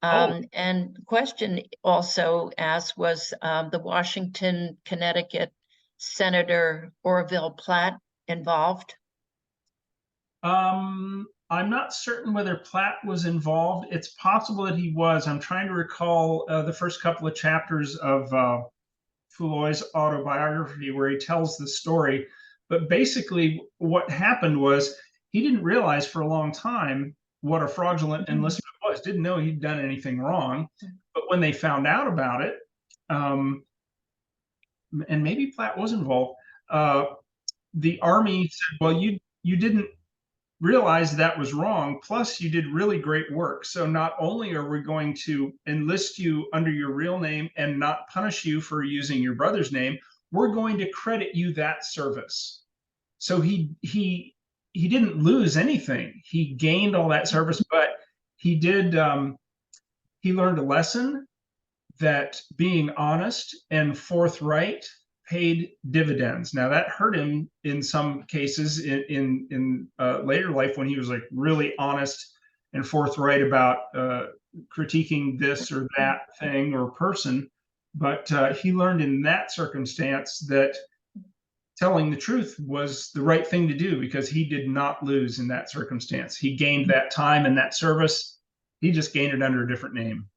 And question also asked, was the Washington, Connecticut Senator Orville Platt involved? I'm not certain whether Platt was involved. It's possible that he was. I'm trying to recall the first couple of chapters of Foulois' autobiography where he tells the story. But basically, what happened was he didn't realize for a long time what a fraudulent enlistment was. Didn't know he'd done anything wrong. But when they found out about it, and maybe Platt was involved, the Army said, "Well, you didn't realize that was wrong. Plus, you did really great work. So not only are we going to enlist you under your real name and not punish you for using your brother's name, we're going to credit you that service." So he didn't lose anything. He gained all that service, but he did. He learned a lesson that being honest and forthright paid dividends. Now that hurt him in some cases in later life when he was like really honest and forthright about critiquing this or that thing or person. But he learned in that circumstance that telling the truth was the right thing to do because he did not lose in that circumstance. He gained that time and that service. He just gained it under a different name.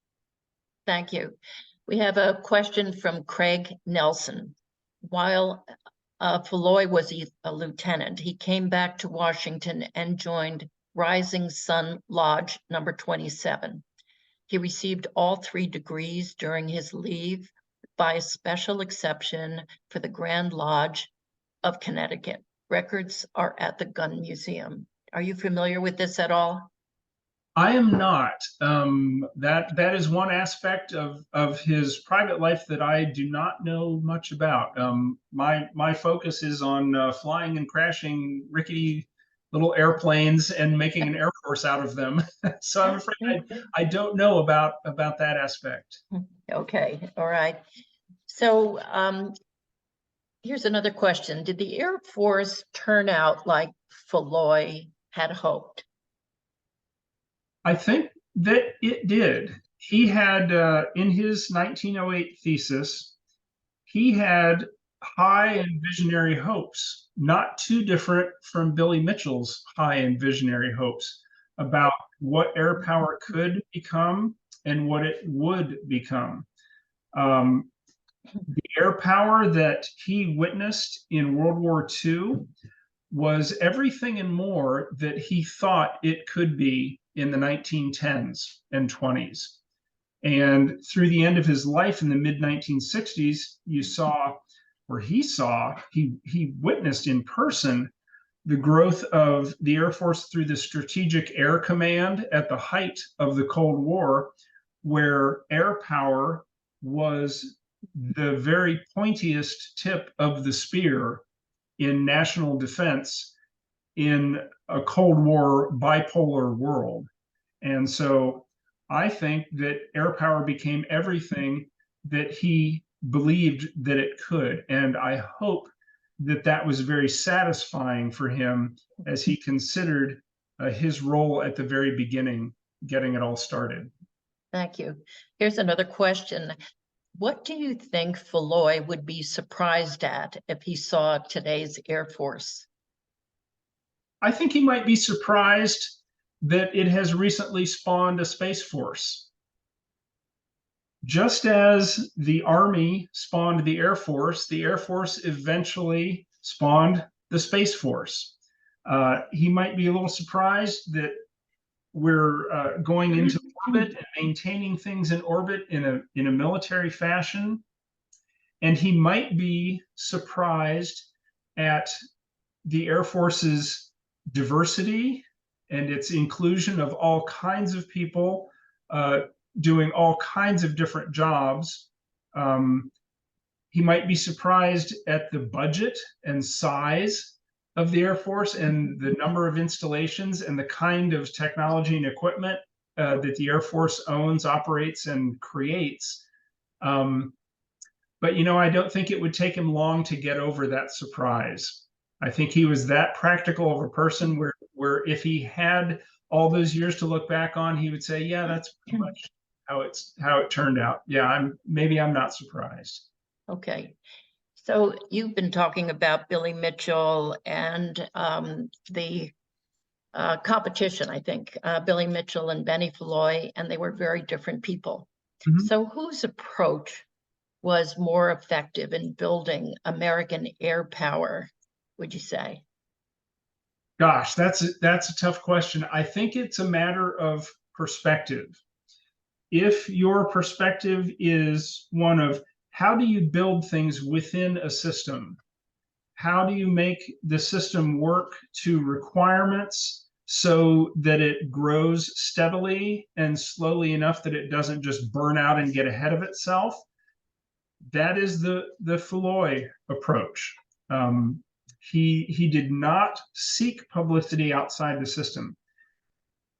Thank you. We have a question from Craig Nelson. While Foulois was a lieutenant, he came back to Washington and joined Rising Sun Lodge number 27. He received all 3 degrees during his leave by a special exception for the Grand Lodge of Connecticut. Records are at the Gun Museum. Are you familiar with this at all? I am not. That is one aspect of his private life that I do not know much about. My focus is on flying and crashing rickety little airplanes and making an Air Force out of them. So I'm afraid I don't know about that aspect. Okay, all right. So here's another question. Did the Air Force turn out like Foulois had hoped? I think that it did. He had, in his 1908 thesis, he had high and visionary hopes, not too different from Billy Mitchell's high and visionary hopes about what air power could become and what it would become. The air power that he witnessed in World War II was everything and more that he thought it could be in the 1910s and 20s. And through the end of his life in the mid 1960s, you saw, or he witnessed in person the growth of the Air Force through the Strategic Air Command at the height of the Cold War, where air power was the very pointiest tip of the spear in national defense in a Cold War bipolar world. And so I think that air power became everything that he believed that it could. And I hope that that was very satisfying for him as he considered his role at the very beginning, getting it all started. Thank you. Here's another question. What do you think Foulois would be surprised at if he saw today's Air Force? I think he might be surprised that it has recently spawned a Space Force. Just as the Army spawned the Air Force eventually spawned the Space Force. He might be a little surprised that we're going into orbit and maintaining things in orbit in a military fashion. And he might be surprised at the Air Force's diversity and its inclusion of all kinds of people doing all kinds of different jobs. He might be surprised at the budget and size of the Air Force and the number of installations and the kind of technology and equipment that the Air Force owns, operates, and creates. But, you know, I don't think it would take him long to get over that surprise. I think he was that practical of a person where if he had all those years to look back on, he would say, yeah, that's pretty much how it turned out. Yeah, I'm not surprised. Okay. So you've been talking about Billy Mitchell and the competition, I think, Billy Mitchell and Benny Foulois, and they were very different people. Mhm. So whose approach was more effective in building American air power, would you say? Gosh, that's a tough question. I think it's a matter of perspective. If your perspective is one of how do you build things within a system? How do you make the system work to requirements so that it grows steadily and slowly enough that it doesn't just burn out and get ahead of itself? That is the Foulois approach. He did not seek publicity outside the system.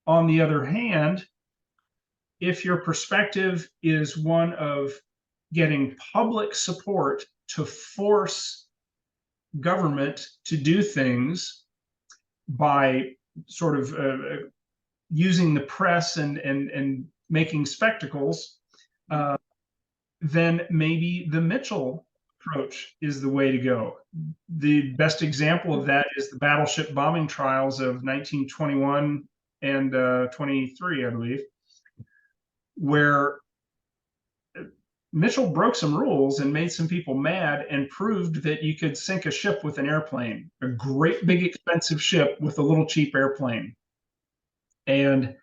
On the other hand, if your perspective is one of getting public support to force government to do things by sort of using the press and making spectacles, then maybe the Mitchell approach is the way to go. The best example of that is the battleship bombing trials of 1921 and 23, I believe, where Mitchell broke some rules and made some people mad and proved that you could sink a ship with an airplane, a great big expensive ship with a little cheap airplane. And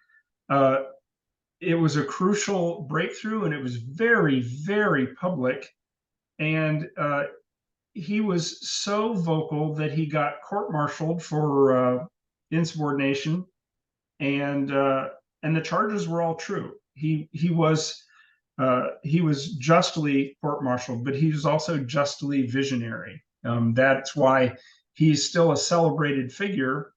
it was a crucial breakthrough, and it was very, very public. And he was so vocal that he got court-martialed for insubordination, and the charges were all true. He was justly court-martialed, but he was also justly visionary. That's why he's still a celebrated figure.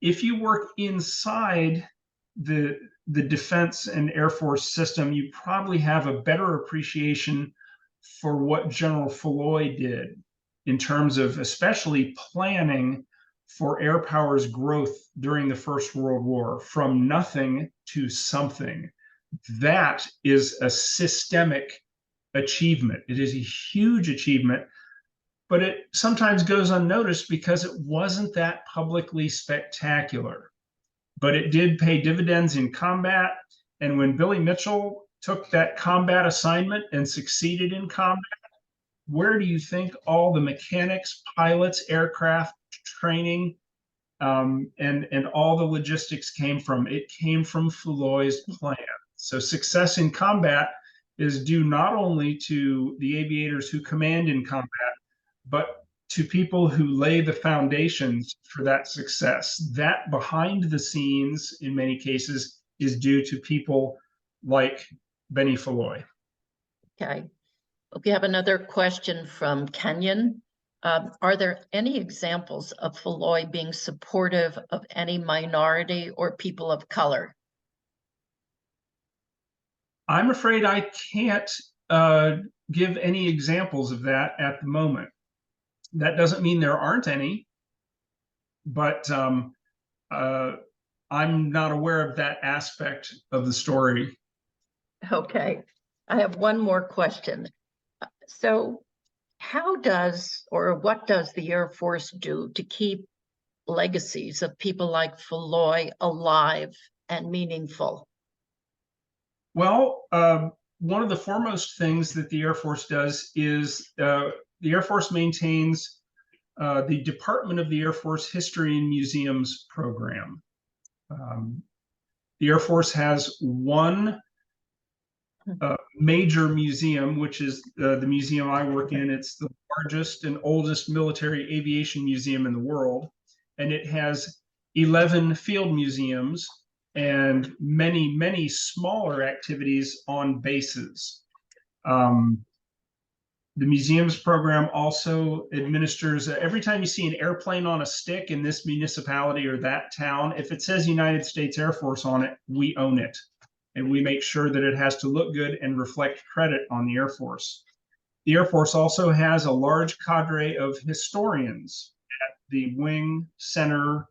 If you work inside the defense and Air Force system, you probably have a better appreciation for what General Foulois did in terms of especially planning for air power's growth during the First World War from nothing to something. That is a systemic achievement. It is a huge achievement, but it sometimes goes unnoticed because it wasn't that publicly spectacular. But it did pay dividends in combat. And when Billy Mitchell took that combat assignment and succeeded in combat, where do you think all the mechanics, pilots, aircraft training, and all the logistics came from? It came from Foulois' plan. So success in combat is due not only to the aviators who command in combat, but to people who lay the foundations for that success. That behind the scenes, in many cases, is due to people like Benny Foulois. Okay. We have another question from Kenyon. Are there any examples of Foulois being supportive of any minority or people of color? I'm afraid I can't give any examples of that at the moment. That doesn't mean there aren't any, but I'm not aware of that aspect of the story. Okay, I have one more question. So how does, or what does the Air Force do to keep legacies of people like Foulois alive and meaningful? Well, one of the foremost things that the Air Force does is the Air Force maintains the Department of the Air Force History and Museums program. The Air Force has one major museum, which is the museum I work in. It's the largest and oldest military aviation museum in the world, and it has 11 field museums and many, many smaller activities on bases. The museums program also administers, every time you see an airplane on a stick in this municipality or that town, if it says United States Air Force on it, we own it. And we make sure that it has to look good and reflect credit on the Air Force. The Air Force also has a large cadre of historians at the wing, center,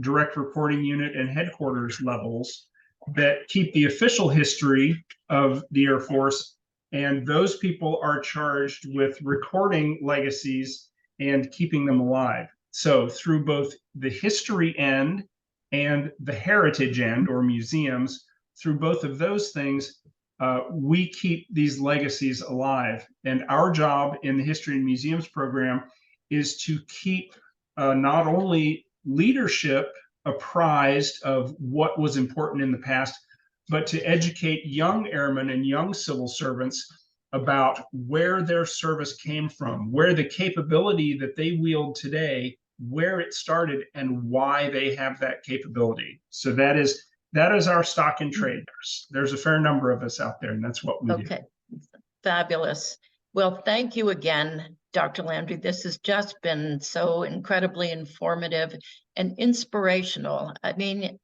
direct reporting unit, and headquarters levels that keep the official history of the Air Force. And those people are charged with recording legacies and keeping them alive. So through both the history end and the heritage end, or museums, through both of those things, we keep these legacies alive. And our job in the History and Museums program is to keep not only leadership apprised of what was important in the past, but to educate young airmen and young civil servants about where their service came from, where the capability that they wield today, where it started, and why they have that capability. So that is our stock in trade. There's a fair number of us out there, and that's what we do. Okay, fabulous. Well, thank you again, Dr. Lantry. This has just been so incredibly informative and inspirational. I mean,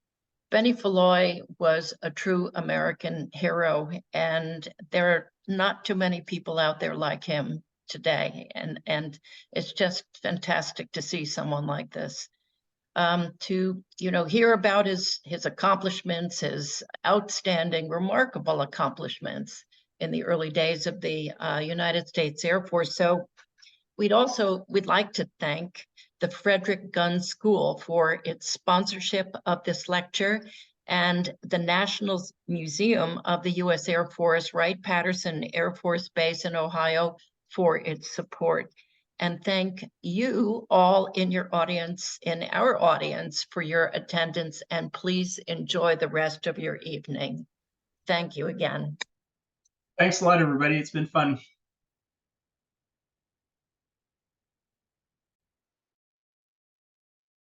Benny Foulois was a true American hero, and there are not too many people out there like him today. And it's just fantastic to see someone like this. To hear about his accomplishments, his outstanding, remarkable accomplishments in the early days of the United States Air Force. So we'd like to thank the Frederick Gunn School for its sponsorship of this lecture, and the National Museum of the U.S. Air Force, Wright-Patterson Air Force Base in Ohio, for its support. And thank you all in our audience, for your attendance, and please enjoy the rest of your evening. Thank you again. Thanks a lot, everybody. It's been fun.